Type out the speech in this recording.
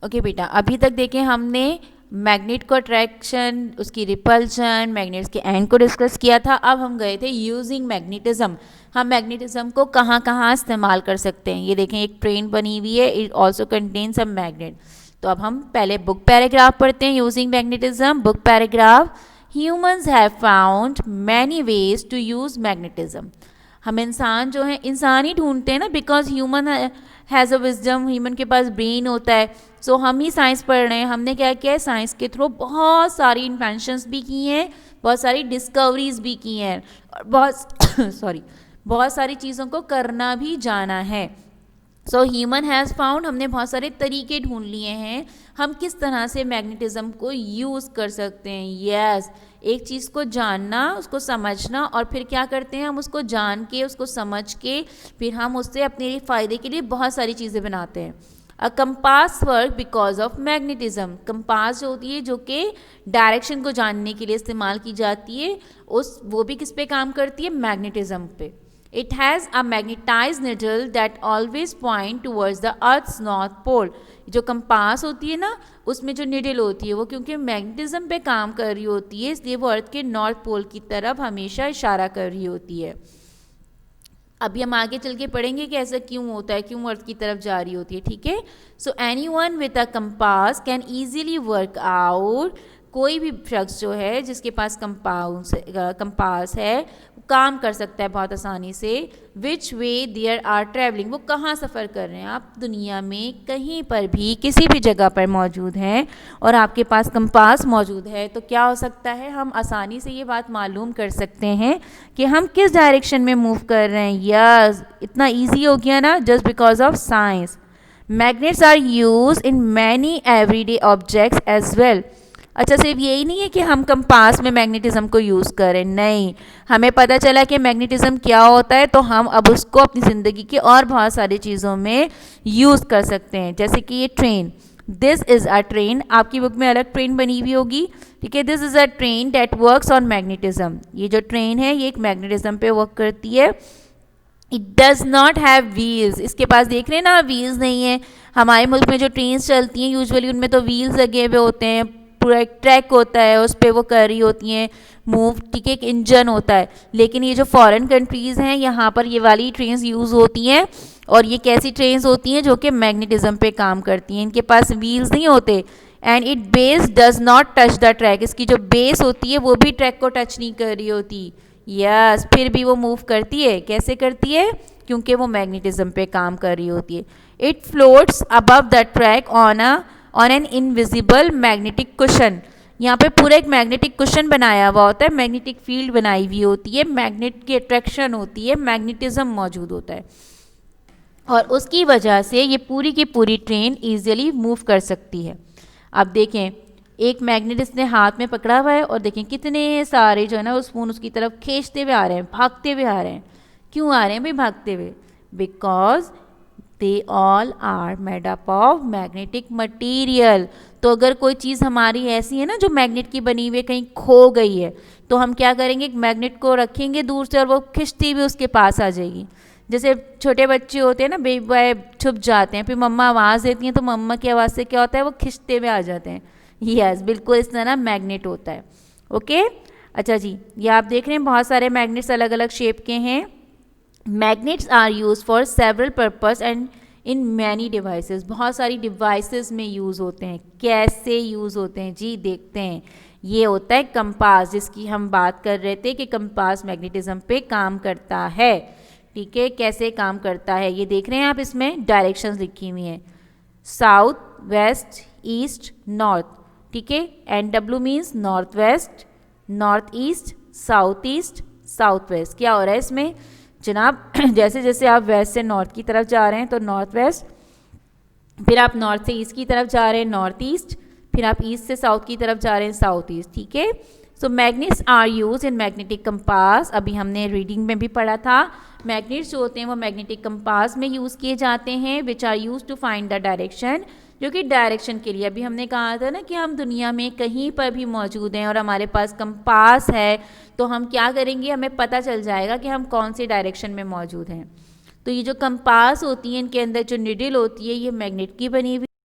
Okay बेटा, अभी तक देखें हमने मैग्नेट को अट्रैक्शन, उसकी रिपल्शन, मैग्नेट्स के एंड को डिस्कस किया था। अब हम गए थे यूजिंग मैग्नेटिज्म। हम मैग्नेटिज्म को कहाँ कहाँ इस्तेमाल कर सकते हैं। ये देखें एक ट्रेन बनी हुई है, it also contain some magnet. तो अब हम पहले बुक पैराग्राफ पढ़ते हैं। Using magnetism, book paragraph. Humans have found many ways to use magnetism. हम इंसान जो है, इंसान ही ढूंढते हैं ना, because human has a wisdom, human के पास ब्रेन होता है। सो हम ही साइंस पढ़ रहे हैं। हमने क्या किया है, साइंस के थ्रू बहुत सारी इन्वेंशंस भी की हैं, बहुत सारी डिस्कवरीज भी की हैं, और बहुत सॉरी बहुत सारी चीज़ों को करना भी जाना है। सो ह्यूमन हैज़ फाउंड, हमने बहुत सारे तरीके ढूंढ लिए हैं हम किस तरह से मैग्नेटिज्म को यूज़ कर सकते हैं। यस, एक चीज़ को जानना, उसको समझना, और फिर क्या करते हैं हम उसको जान के, उसको समझ के, फिर हम उससे अपने फ़ायदे के लिए बहुत सारी चीज़ें बनाते हैं। A compass work because of magnetism. Compass जो होती है, जो कि डायरेक्शन को जानने के लिए इस्तेमाल की जाती है, वो भी किस पे काम करती है, मैग्नेटिज्म पे। It has a magnetized needle that always point towards the Earth's north pole. जो कंपास होती है ना, उसमें जो निडल होती है वो क्योंकि मैग्नेटिज्म पे काम कर रही होती है, इसलिए वो अर्थ के नॉर्थ पोल की तरफ हमेशा इशारा कर रही होती है। अभी हम आगे चल के पढ़ेंगे कि ऐसा क्यों होता है, क्यों अर्थ की तरफ जा रही होती है। ठीक है, so any one with a compass can easily work out. कोई भी शख्स जो है जिसके पास कंपास है, काम कर सकता है बहुत आसानी से। विच वे देयर आर ट्रैवलिंग, वो कहाँ सफ़र कर रहे हैं। आप दुनिया में कहीं पर भी किसी भी जगह पर मौजूद हैं और आपके पास कंपास मौजूद है, तो क्या हो सकता है, हम आसानी से ये बात मालूम कर सकते हैं कि हम किस डायरेक्शन में मूव कर रहे हैं। यस, इतना ईजी हो गया ना, just because of science. Magnets are use in many everyday objects as well. अच्छा, सिर्फ यही नहीं है कि हम कंपास में मैग्नेटिज्म को यूज़ करें, नहीं, हमें पता चला कि मैग्नेटिज्म क्या होता है, तो हम अब उसको अपनी ज़िंदगी की और बहुत सारी चीज़ों में यूज़ कर सकते हैं। जैसे कि ये train, this is a train, आपकी बुक में अलग ट्रेन बनी हुई होगी। ठीक है, this is a train that works on magnetism. ये जो ट्रेन है ये एक मैग्नेटिज्म पे वर्क करती है। It does not have wheels, इसके पास देख रहे हैं ना व्हील्स नहीं है। हमारे मुल्क में जो ट्रेन चलती हैं यूजुअली उनमें तो व्हील्स लगे हुए होते हैं, पूरा एक ट्रैक होता है, उस पर वो कर रही होती हैं मूव। ठीक है, एक इंजन होता है। लेकिन ये जो फॉरेन कंट्रीज़ हैं, यहाँ पर ये वाली ट्रेन्स यूज़ होती हैं, और ये कैसी ट्रेन्स होती हैं, जो कि मैग्नेटिज्म पे काम करती हैं। इनके पास व्हील्स नहीं होते। And it base does not touch the track, इसकी जो बेस होती है वो भी ट्रैक को टच नहीं कर रही होती। यस, फिर भी वो मूव करती है। कैसे करती है, क्योंकि वो मैग्नेटिज्म पे काम कर रही होती है। It floats above the track on an invisible magnetic cushion. यहाँ पे पूरा एक मैग्नेटिक कुशन बनाया हुआ होता है, मैग्नेटिक फील्ड बनाई हुई होती है, मैग्नेट की अट्रैक्शन होती है, मैग्नेटिज्म मौजूद होता है, और उसकी वजह से ये पूरी की पूरी ट्रेन ईजिली मूव कर सकती है। अब देखें, एक मैग्नेट इसने हाथ में पकड़ा हुआ है, और देखें कितने सारे जो है ना वो स्पून उसकी तरफ खींचते हुए आ रहे हैं, भागते हुए आ रहे हैं। क्यों आ रहे हैं भाई भागते हुए, because they all are made up of magnetic material. तो अगर कोई चीज़ हमारी ऐसी है ना जो मैग्नेट की बनी हुई है, कहीं खो गई है, तो हम क्या करेंगे, एक मैग्नेट को रखेंगे दूर से और वो खिंचती हुई उसके पास आ जाएगी। जैसे छोटे बच्चे होते हैं ना, बेबी बॉय छुप जाते हैं, फिर मम्मा आवाज़ देती हैं, तो मम्मा की आवाज़ से क्या होता है, वो खिंचते हुए आ जाते हैं। यस, बिल्कुल इस तरह मैग्नेट होता है। ओके, अच्छा जी, ये आप देख रहे हैं बहुत सारे मैग्नेट्स अलग अलग शेप के हैं। Magnets are use for several purpose and in many devices. बहुत सारी डिवाइसेस में यूज़ होते हैं। कैसे यूज़ होते हैं जी, देखते हैं। ये होता है कंपास, जिसकी हम बात कर रहे थे कि कंपास मैग्नेटिज्म पे काम करता है। ठीक है, कैसे काम करता है ये देख रहे हैं आप, इसमें डायरेक्शंस लिखी हुई हैं, साउथ, वेस्ट, ईस्ट, नॉर्थ। ठीक है, NW means north west, north east, south east, south west. क्या हो रहा है इसमें जनाब, जैसे जैसे आप वेस्ट से नॉर्थ की तरफ जा रहे हैं तो नॉर्थ वेस्ट, फिर आप नॉर्थ से ईस्ट की तरफ जा रहे हैं नॉर्थ ईस्ट, फिर आप ईस्ट से साउथ की तरफ जा रहे हैं साउथ ईस्ट। ठीक है, so magnets are use in magnetic compass. अभी हमने रीडिंग में भी पढ़ा था, मैग्नेट्स जो होते हैं वो मैग्नेटिक कंपास में यूज़ किए जाते हैं, which are use to find the direction, जो कि डायरेक्शन के लिए। अभी हमने कहा था ना कि हम दुनिया में कहीं पर भी मौजूद हैं और हमारे पास कंपास है, तो हम क्या करेंगे, हमें पता चल जाएगा कि हम कौन सी डायरेक्शन में मौजूद हैं। तो ये जो कंपास होती है, इनके अंदर जो निडल होती है, ये मैग्नेट की बनी हुई